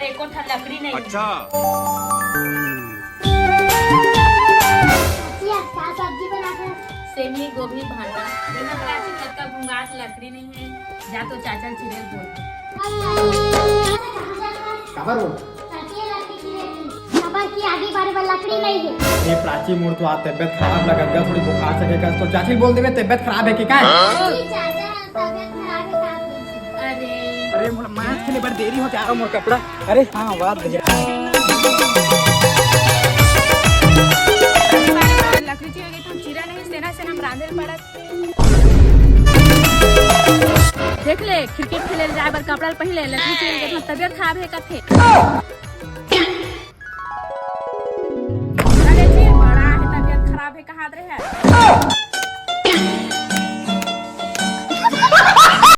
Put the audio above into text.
एको ठा लकड़ी नहीं। अच्छा क्या सब्जी बना कर? सेमी गोभी भाटा बिना प्राची तक का घुंगाट लकड़ी नहीं है। जा तो चाचा चिड़े बोल खबर हो खबर की आगे बारे में लकड़ी नहीं है। ये प्राची मोड़ तो आज तबियत खराब लगेगा, थोड़ी बुखार सकेगा तो चाची बोल देवे तबियत खराब है कि क्या? चाचा तबियत खराब है अरे अरे मोर मास के लिए बड़ी देरी हो जा रहा मोर कपड़ा। अरे हाँ बात भैया लकड़ी चाहिए तो चिरा नहीं सेना से हम रांधल पड़त। देख ले क्रिकेट खेले जाए बर कपड़ा पहले लकड़ी चाहिए तो तबियत खराब है कथे। अरे जी बड़ा है तबियत खराब है कहाँ रहे है।